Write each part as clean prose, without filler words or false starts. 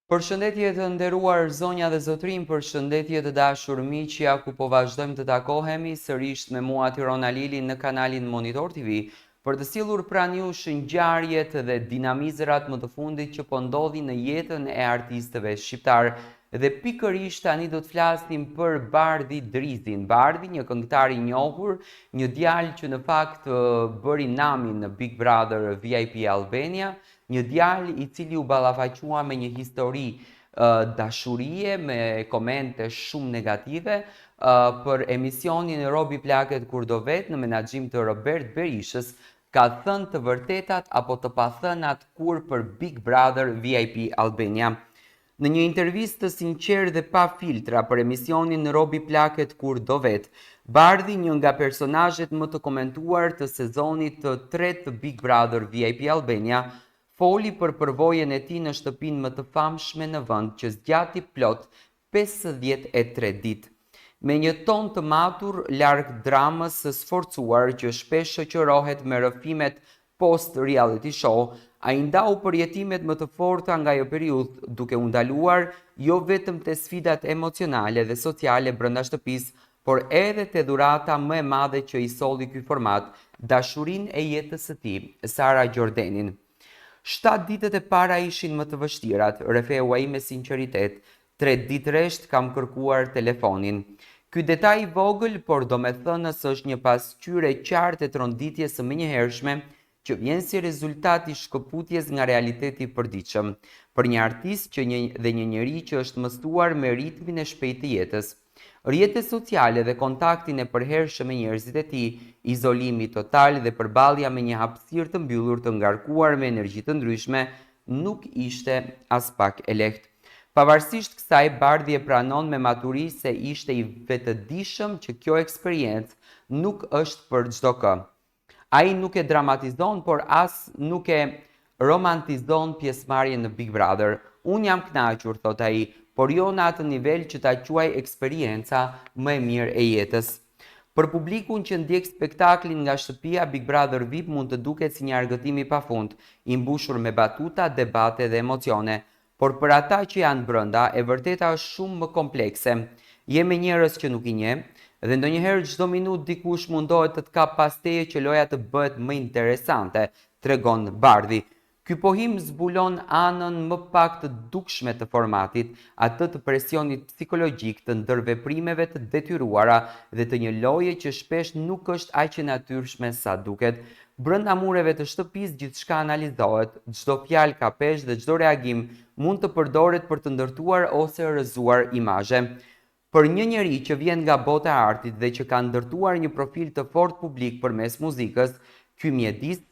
Përshëndetje të nderuar zonja dhe zotrin, përshëndetje të dashur miqja, ku po vazhdojmë të takohemi sërish me mua Tirona Lili në kanalin Monitor TV, për të sjellur pranë jush ngjarjet dhe dinamizrat më të fundit që po ndodhin në jetën e artistëve shqiptar. Dhe pikërisht tani do të flasim për Bardhi Drizin. Bardhi, një këngëtar i njohur, një djalë që në fakt bëri namin në Big Brother VIP Albania, një djalë i cili u ballafaqua me një histori dashurie me komente shumë negative për emisionin Robi Plaket kur do vet në menaxhim të Robert Berishës, ka thënë të vërtetat apo të pathënat kur për Big Brother VIP Albania. Në një intervistë të sinqertë dhe pa filtra për emisionin Robi Plaket kur do vet, Bardhi, një nga personazhet më të komentuar të sezonit të 3 të Big Brother VIP Albania, foli për përvojën e tij në shtëpinë më të famshme në vend që zgjati plot 53 ditë. Me një ton të matur, larg dramës së sforcuar që shpesh shoqërohet me rrëfimet post-reality show, ai ndau përjetimet më të forta nga ajo periudhë, duke u ndaluar jo vetëm te sfidat emocionale dhe sociale brenda shtëpisë, por edhe te dhurata më e madhe që i solli ky format, dashurinë e jetës së tij, Sara Jordanin. 7 ditët e para ishin më të vështirat, rrefeu ai me sinqeritet. 3 ditë rresht kam kërkuar telefonin. Ky detaj i vogël, por domethënës është një pasqyrë e qartë e tronditjes së menjëhershme që vjen si rezultat i shkëputjes nga realiteti i përditshëm, për një artist dhe një njeri që është mësuar me ritmin e shpejtë të jetës. Rrjetet sociale dhe kontaktin e përhershëm me njerëzit e tij, izolimi total dhe përballja me një hapësirë të mbyllur të ngarkuar me energji të ndryshme, nuk ishte as pak e lehtë. Pavarësisht kësaj, Bardhi e pranon me maturi se ishte i vetëdijshëm që kjo eksperiencë nuk është për çdo kë. Ai nuk e dramatizon, por as nuk e romantizon pjesëmarrjen në Big Brother. Unë jam kënaqur, thot ai, por jo në atë nivel që ta quaj eksperienca më e mirë e jetës. Për publikun që ndjek spektaklin nga shtëpia, Big Brother VIP mund të duket si një argëtim i pafund, i mbushur me batuta, debate dhe emocione, por për ata që janë brenda, e vërteta është shumë më komplekse. Je me njerëz që nuk i njeh, dhe ndonjëherë çdo minutë dikush mundohet të kap pas teje që loja të bëhet më interesante, tregon Bardhi. Ky pohim zbulon anën më pak të dukshme të formatit, atë të presionit psikologjik, të ndërveprimeve të detyruara dhe të një loje që shpesh nuk është aq e natyrshme sa duket. Brenda mureve të shtëpisë gjithçka analizohet, çdo fjalë ka peshë dhe çdo reagim mund të përdoret për të ndërtuar ose rrëzuar imazhe. Për një njeri që vjen nga bota e artit dhe që ka ndërtuar një profil të fortë publik përmes muzikës, ky mjedis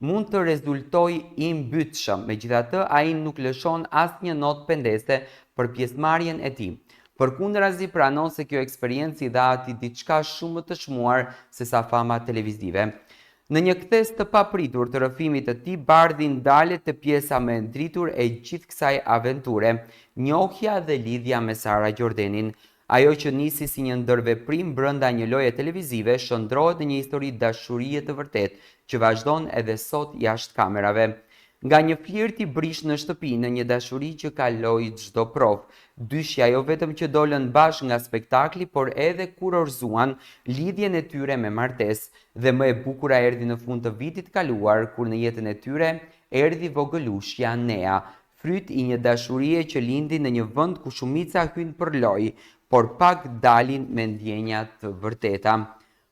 mund të rezultojë i mbytshëm. Megjithatë, ai nuk lëshon asnjë notë pendese për pjesëmarrjen e tij. Përkundrazi, pranon se kjo eksperiencë i dha atij diçka shumë më të çmuar se sa fama televizive. Në një kthes të papritur të rrëfimit të tij, Bardhi ndalet te pjesa më e ndritur e gjithë kësaj aventure, njohja dhe lidhja me Sara Jordanin. Ajo që nisi si një ndërveprim brenda një loje televizive shndrohet në një histori dashurie të vërtetë që vazhdon edhe sot jashtë kamerave. Nga një flirt i brish në shtëpi në një dashuri që kaloi çdo provë, dyshja jo vetëm që dolën bashkë nga spektakli, por edhe kur orzuan lidhjen e tyre me martesë, dhe më e bukura erdhi në fund të vitit kaluar, kur në jetën e tyre erdhi vogëlushja Nea, fryt i një dashurie që lindi në një vend ku shumica hyn për lojë, por pak dalin me ndjenja të vërteta.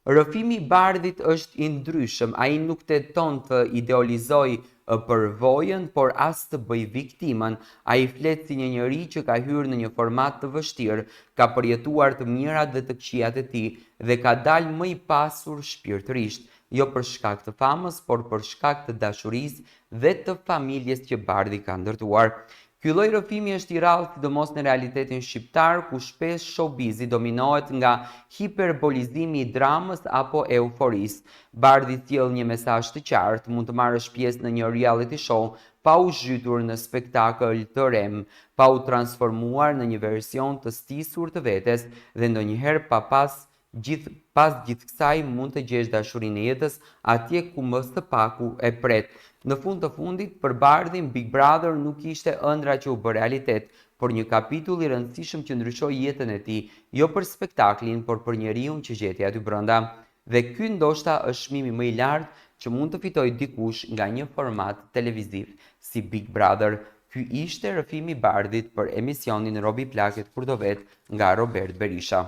Rrëfimi i Bardhit është i ndryshëm, ai nuk tenton të idealizojë përvojën, por as të bëj viktimën. Ai flet si një njeri që ka hyrë në një format të vështirë, ka përjetuar të mirat dhe të këqijat e tij dhe ka dalë më i pasur shpirtërisht, jo për shkak të famës, por për shkak të dashurisë dhe të familjes që Bardhi ka ndërtuar. Ky lloj rrëfimi është i rrallë sidomos në realitetin shqiptar, ku shpesh showbizi dominohet nga hiperbolizimi i dramës apo euforisë. Bardhi sjell një mesazh të qartë: mund të marrësh pjesë në një reality show pa u zhytur në spektakël të rem, pa u transformuar në një version të stisur të vetes dhe ndonjëherë pa pas Pas gjithë kësaj mund të gjesh dashurinë e jetës atje ku më së paku e pret. Në fund të fundit, për Bardhin Big Brother nuk ishte ëndra që u bë realitet, por një kapitull i rëndësishëm që ndryshoi jetën e tij, jo për spektaklin, por për njeriun që gjeti aty brenda. Dhe ky ndoshta është çmimi më i lartë që mund të fitojë dikush nga një format televiziv si Big Brother. Ky ishte rrëfimi i Bardhit për emisionin Robi Plaket kur do vet nga Robert Berisha.